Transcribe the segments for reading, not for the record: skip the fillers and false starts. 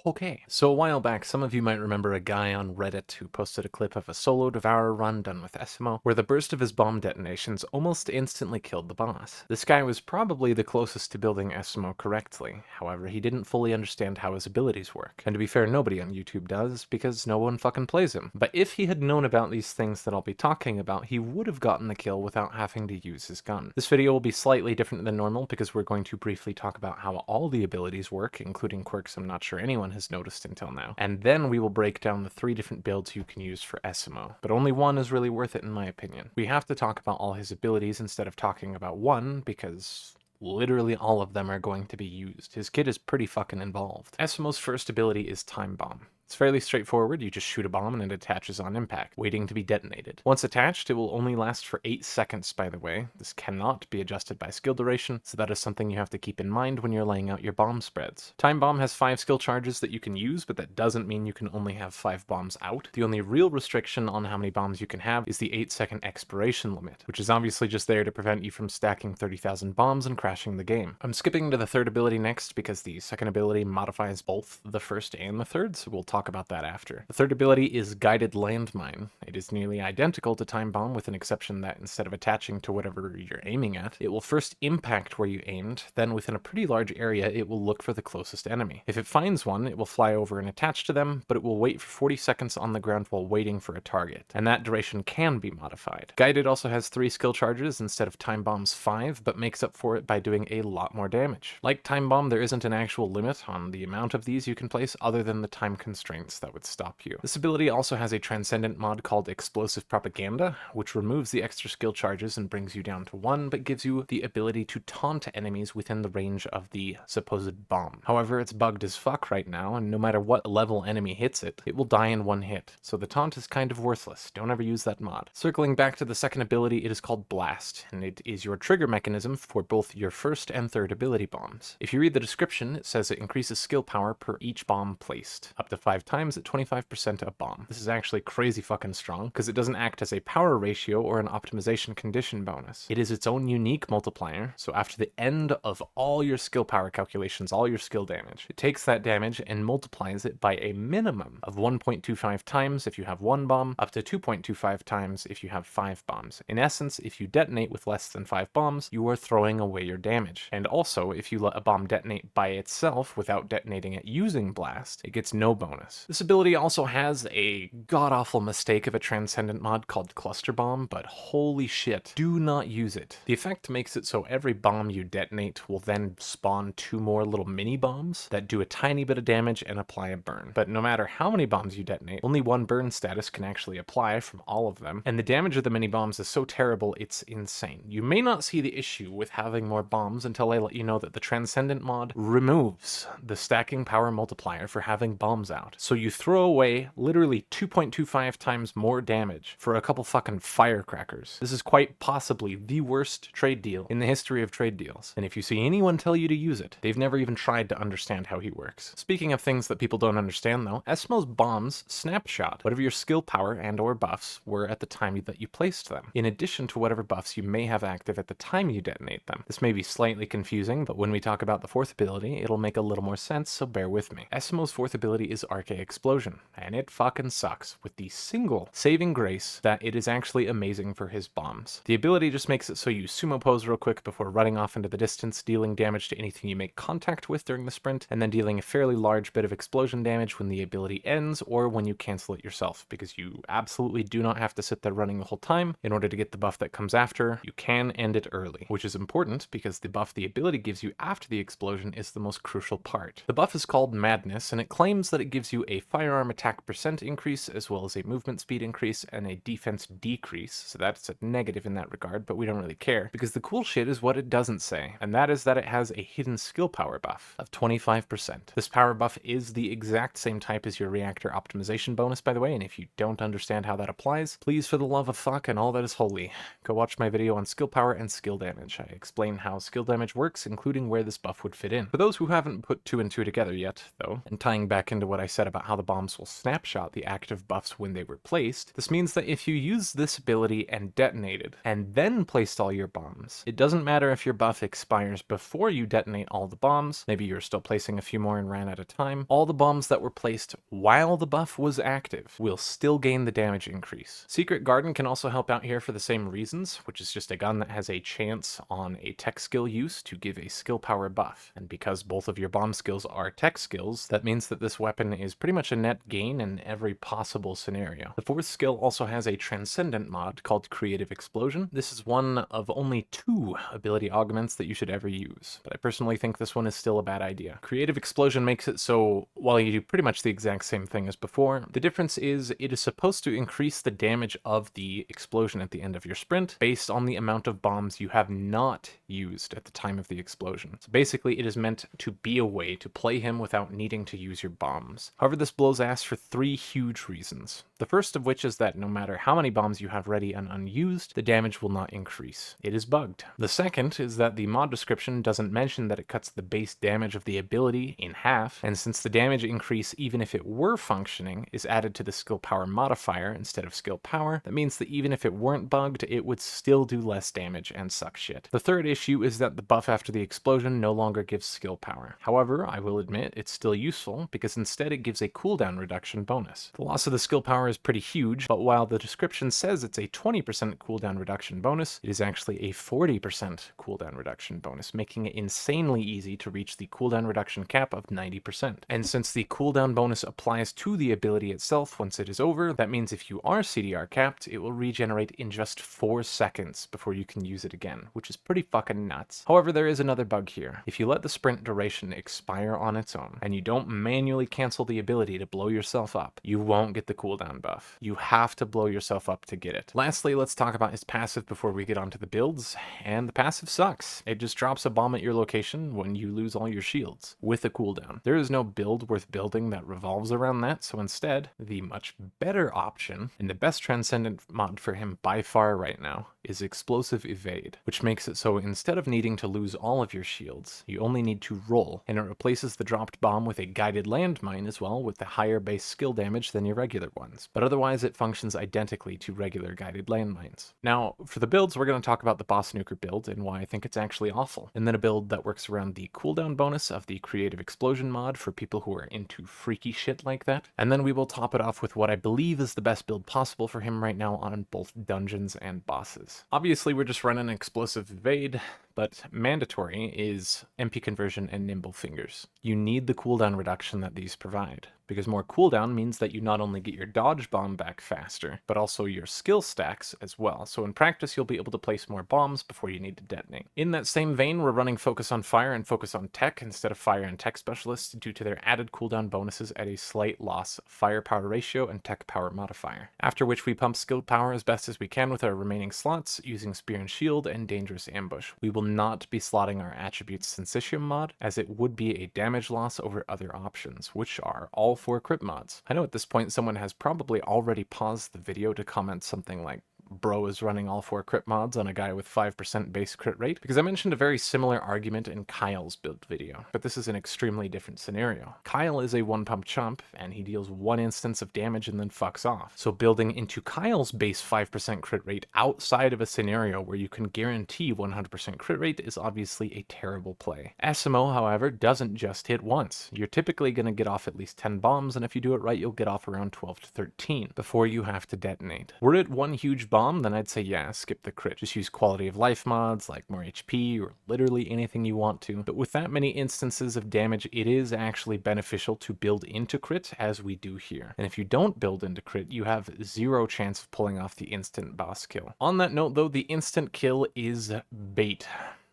Okay, so a while back, some of you might remember a guy on Reddit who posted a clip of a solo Devourer run done with Esiemo, where the burst of his bomb detonations almost instantly killed the boss. This guy was probably the closest to building Esiemo correctly, however he didn't fully understand how his abilities work. And to be fair, nobody on YouTube does, because no one fucking plays him. But if he had known about these things that I'll be talking about, he would have gotten the kill without having to use his gun. This video will be slightly different than normal because we're going to briefly talk about how all the abilities work, including quirks I'm not sure anyone has noticed until now. And then we will break down the 3 different builds you can use for Esiemo. But only one is really worth it in my opinion. We have to talk about all his abilities instead of talking about one because literally all of them are going to be used. His kit is pretty fucking involved. Esiemo's first ability is Time Bomb. It's fairly straightforward. You just shoot a bomb and it attaches on impact, waiting to be detonated. Once attached, it will only last for 8 seconds, by the way. This cannot be adjusted by skill duration, so that is something you have to keep in mind when you're laying out your bomb spreads. Time Bomb has 5 skill charges that you can use, but that doesn't mean you can only have 5 bombs out. The only real restriction on how many bombs you can have is the 8-second expiration limit, which is obviously just there to prevent you from stacking 30,000 bombs and crashing the game. I'm skipping to the third ability next because the second ability modifies both the first and the third, so we'll talk about that after. The third ability is Guided Landmine. It is nearly identical to Time Bomb with an exception that instead of attaching to whatever you're aiming at, it will first impact where you aimed, then within a pretty large area it will look for the closest enemy. If it finds one, it will fly over and attach to them, but it will wait for 40 seconds on the ground while waiting for a target, and that duration can be modified. Guided also has 3 skill charges instead of Time Bomb's 5, but makes up for it by doing a lot more damage. Like Time Bomb, there isn't an actual limit on the amount of these you can place other than the time constraints that would stop you. This ability also has a Transcendent mod called Explosive Propaganda, which removes the extra skill charges and brings you down to 1, but gives you the ability to taunt enemies within the range of the supposed bomb. However, it's bugged as fuck right now, and no matter what level enemy hits it, it will die in 1 hit, so the taunt is kind of worthless. Don't ever use that mod. Circling back to the second ability, it is called Blast, and it is your trigger mechanism for both your first and third ability bombs. If you read the description, it says it increases skill power per each bomb placed, up to 5 times at 25% a bomb. This is actually crazy fucking strong, because it doesn't act as a power ratio or an optimization condition bonus. It is its own unique multiplier, so after the end of all your skill power calculations, all your skill damage, it takes that damage and multiplies it by a minimum of 1.25 times if you have 1 bomb, up to 2.25 times if you have 5 bombs. In essence, if you detonate with less than 5 bombs, you are throwing away your damage. And also, if you let a bomb detonate by itself without detonating it using Blast, it gets no bonus. This ability also has a god-awful mistake of a Transcendent mod called Cluster Bomb, but holy shit, do not use it. The effect makes it so every bomb you detonate will then spawn 2 more little mini bombs that do a tiny bit of damage and apply a burn. But no matter how many bombs you detonate, only 1 burn status can actually apply from all of them, and the damage of the mini bombs is so terrible it's insane. You may not see the issue with having more bombs until I let you know that the Transcendent mod removes the stacking power multiplier for having bombs out. So you throw away literally 2.25 times more damage for a couple fucking firecrackers. This is quite possibly the worst trade deal in the history of trade deals. And if you see anyone tell you to use it, they've never even tried to understand how he works. Speaking of things that people don't understand though, Esiemo's bombs snapshot whatever your skill power and or buffs were at the time that you placed them, in addition to whatever buffs you may have active at the time you detonate them. This may be slightly confusing, but when we talk about the 4th ability, it'll make a little more sense, so bear with me. Esiemo's 4th ability is Arche Explosion, and it fucking sucks, with the single saving grace that it is actually amazing for his bombs. The ability just makes it so you sumo pose real quick before running off into the distance, dealing damage to anything you make contact with during the sprint, and then dealing a fairly large bit of explosion damage when the ability ends or when you cancel it yourself, because you absolutely do not have to sit there running the whole time in order to get the buff that comes after. You can end it early, which is important because the buff the ability gives you after the explosion is the most crucial part. The buff is called Madness, and it claims that it gives you a firearm attack percent increase as well as a movement speed increase and a defense decrease, so that's a negative in that regard, but we don't really care because the cool shit is what it doesn't say, and that is that it has a hidden skill power buff of 25%. This power buff is the exact same type as your reactor optimization bonus, by the way, and if you don't understand how that applies, please for the love of fuck and all that is holy, go watch my video on skill power and skill damage. I explain how skill damage works, including where this buff would fit in. For those who haven't put 2 and 2 together yet, though, and tying back into what I said said about how the bombs will snapshot the active buffs when they were placed, this means that if you use this ability and detonated, and then placed all your bombs, it doesn't matter if your buff expires before you detonate all the bombs, maybe you're still placing a few more and ran at a time, all the bombs that were placed while the buff was active will still gain the damage increase. Secret Garden can also help out here for the same reasons, which is just a gun that has a chance on a tech skill use to give a skill power buff. And because both of your bomb skills are tech skills, that means that this weapon is pretty much a net gain in every possible scenario. The fourth skill also has a Transcendent mod called Creative Explosion. This is one of only 2 ability augments that you should ever use, but I personally think this one is still a bad idea. Creative Explosion makes it so while you do pretty much the exact same thing as before, the difference is it is supposed to increase the damage of the explosion at the end of your sprint based on the amount of bombs you have not used at the time of the explosion. So basically it is meant to be a way to play him without needing to use your bombs. However, this blows ass for 3 huge reasons. The first of which is that no matter how many bombs you have ready and unused, the damage will not increase. It is bugged. The second is that the mod description doesn't mention that it cuts the base damage of the ability in half, and since the damage increase, even if it were functioning, is added to the skill power modifier instead of skill power, that means that even if it weren't bugged, it would still do less damage and suck shit. The third issue is that the buff after the explosion no longer gives skill power. However, I will admit it's still useful because instead it gives a cooldown reduction bonus. The loss of the skill power is pretty huge, but while the description says it's a 20% cooldown reduction bonus, it is actually a 40% cooldown reduction bonus, making it insanely easy to reach the cooldown reduction cap of 90%. And since the cooldown bonus applies to the ability itself once it is over, that means if you are CDR capped, it will regenerate in just 4 seconds before you can use it again, which is pretty fucking nuts. However, there is another bug here. If you let the sprint duration expire on its own, and you don't manually cancel the ability to blow yourself up, you won't get the cooldown buff. You have to blow yourself up to get it. Lastly, let's talk about his passive before we get onto the builds, and the passive sucks. It just drops a bomb at your location when you lose all your shields, with a cooldown. There is no build worth building that revolves around that, so instead, the much better option, and the best Transcendent mod for him by far right now, is Explosive Evade, which makes it so instead of needing to lose all of your shields, you only need to roll, and it replaces the dropped bomb with a guided landmine as well, with the higher base skill damage than your regular ones. But otherwise it functions identically to regular guided landmines. Now, for the builds, we're going to talk about the Boss Nuker build and why I think it's actually awful, and then a build that works around the cooldown bonus of the Creative Explosion mod for people who are into freaky shit like that, and then we will top it off with what I believe is the best build possible for him right now on both dungeons and bosses. Obviously, we're just running Explosive Evade, but mandatory is MP Conversion and Nimble Fingers. You need the cooldown reduction that these provide, because more cooldown means that you not only get your dodge bomb back faster, but also your skill stacks as well. So in practice, you'll be able to place more bombs before you need to detonate. In that same vein, we're running Focus on Fire and Focus on Tech instead of Fire and Tech Specialists due to their added cooldown bonuses at a slight loss of firepower ratio and tech power modifier. After which we pump skill power as best as we can with our remaining slots using Spear and Shield and Dangerous Ambush. We will not be slotting our attributes Sensitium mod, as it would be a damage loss over other options, which are all 4 crit mods. I know at this point someone has probably already paused the video to comment something like, bro is running all 4 crit mods on a guy with 5% base crit rate, because I mentioned a very similar argument in Kyle's build video, but this is an extremely different scenario. Kyle is a 1-pump chump, and he deals 1 instance of damage and then fucks off. So building into Kyle's base 5% crit rate outside of a scenario where you can guarantee 100% crit rate is obviously a terrible play. Esiemo, however, doesn't just hit once. You're typically going to get off at least 10 bombs, and if you do it right, you'll get off around 12 to 13 before you have to detonate. Were it one huge bomb, then I'd say yeah, skip the crit. Just use quality of life mods like more HP or literally anything you want to. But with that many instances of damage, it is actually beneficial to build into crit as we do here. And if you don't build into crit, you have 0 chance of pulling off the instant boss kill. On that note though, the instant kill is bait.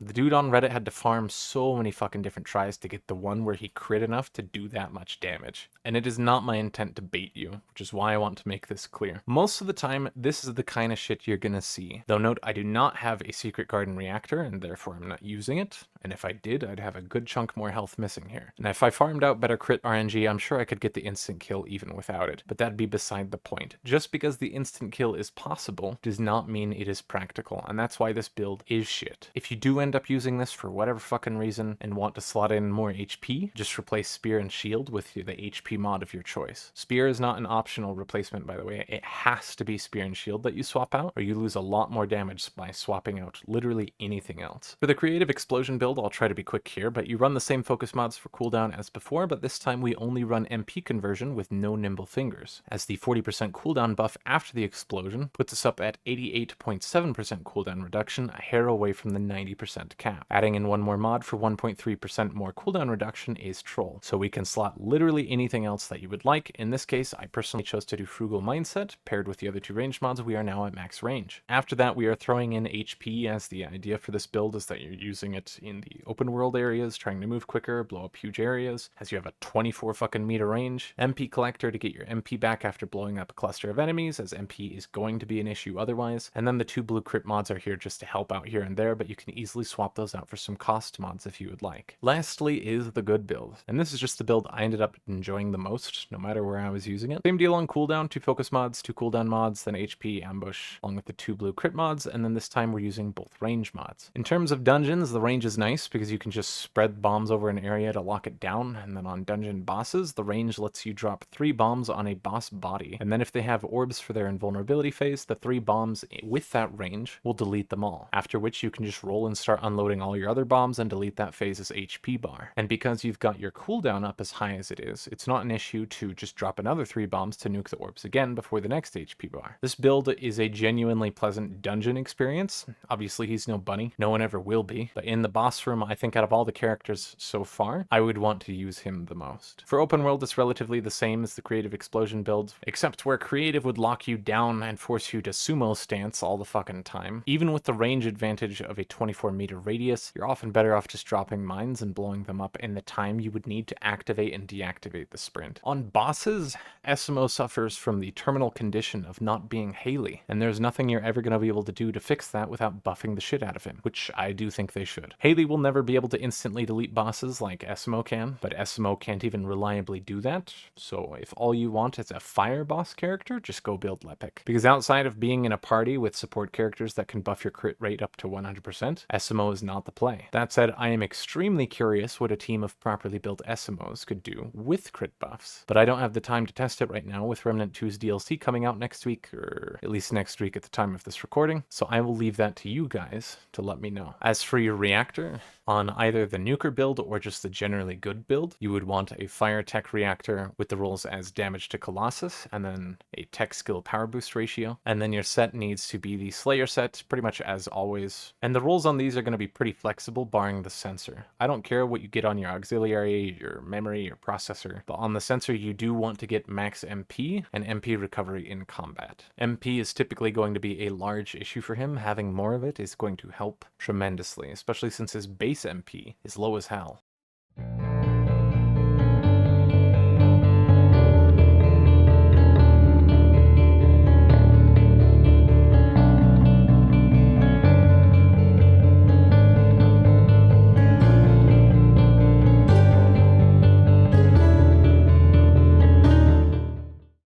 The dude on Reddit had to farm so many fucking different tries to get the one where he crit enough to do that much damage. And it is not my intent to bait you, which is why I want to make this clear. Most of the time, this is the kind of shit you're gonna see. Though note, I do not have a Secret Garden reactor, and therefore I'm not using it. And if I did, I'd have a good chunk more health missing here. And if I farmed out better crit RNG, I'm sure I could get the instant kill even without it. But that'd be beside the point. Just because the instant kill is possible does not mean it is practical, and that's why this build is shit. If you do end up using this for whatever fucking reason and want to slot in more HP, just replace Spear and Shield with the HP mod of your choice. Spear is not an optional replacement, by the way. It has to be Spear and Shield that you swap out, or you lose a lot more damage by swapping out literally anything else. For the creative explosion build, I'll try to be quick here, but you run the same focus mods for cooldown as before, but this time we only run MP conversion with no nimble fingers, as the 40% cooldown buff after the explosion puts us up at 88.7% cooldown reduction, a hair away from the 90% cap. Adding in one more mod for 1.3% more cooldown reduction is Troll, so we can slot literally anything else that you would like. In this case, I personally chose to do Frugal Mindset. Paired with the other two range mods, we are now at max range. After that, we are throwing in HP, as the idea for this build is that you're using it in the open world areas, trying to move quicker, blow up huge areas, as you have a 24 fucking meter range. MP Collector to get your MP back after blowing up a cluster of enemies, as MP is going to be an issue otherwise. And then the two blue crit mods are here just to help out here and there, but you can easily swap those out for some cost mods if you would like. Lastly is the good build, and this is just the build I ended up enjoying the most, no matter where I was using it. Same deal on cooldown, 2 focus mods, 2 cooldown mods, then HP, ambush, along with the 2 blue crit mods, and then this time we're using both range mods. In terms of dungeons, the range is nice because you can just spread bombs over an area to lock it down, and then on dungeon bosses, the range lets you drop 3 bombs on a boss body, and then if they have orbs for their invulnerability phase, the 3 bombs with that range will delete them all, after which you can just roll and start unloading all your other bombs and delete that phase's HP bar. And because you've got your cooldown up as high as it is, it's not an issue to just drop another 3 bombs to nuke the orbs again before the next HP bar. This build is a genuinely pleasant dungeon experience. Obviously he's no bunny, no one ever will be, but in the boss room, I think out of all the characters so far, I would want to use him the most. For open world, it's relatively the same as the creative explosion build, except where creative would lock you down and force you to sumo stance all the fucking time. Even with the range advantage of a 24 meter radius, you're often better off just dropping mines and blowing them up in the time you would need to activate and deactivate the sprint. On bosses, Esiemo suffers from the terminal condition of not being Haley, and there's nothing you're ever going to be able to do to fix that without buffing the shit out of him, which I do think they should. Haley will never be able to instantly delete bosses like Esiemo can, but Esiemo can't even reliably do that, so if all you want is a fire boss character, just go build Lepic. Because outside of being in a party with support characters that can buff your crit rate up to 100%, Esiemo is not the play. That said, I am extremely curious what a team of properly built Esiemos could do with crit buffs, but I don't have the time to test it right now with Remnant 2's DLC coming out next week, or at least next week at the time of this recording, so I will leave that to you guys to let me know. As for your reactor, on either the nuker build or just the generally good build, you would want a fire tech reactor with the rolls as damage to Colossus, and then a tech skill power boost ratio, and then your set needs to be the Slayer set, pretty much as always. And the rolls on these are going to be pretty flexible, barring the sensor. I don't care what you get on your auxiliary, your memory, your processor, but on the sensor you do want to get max MP and MP recovery in combat. MP is typically going to be a large issue for him. Having more of it is going to help tremendously, especially since his base MP is low as hell.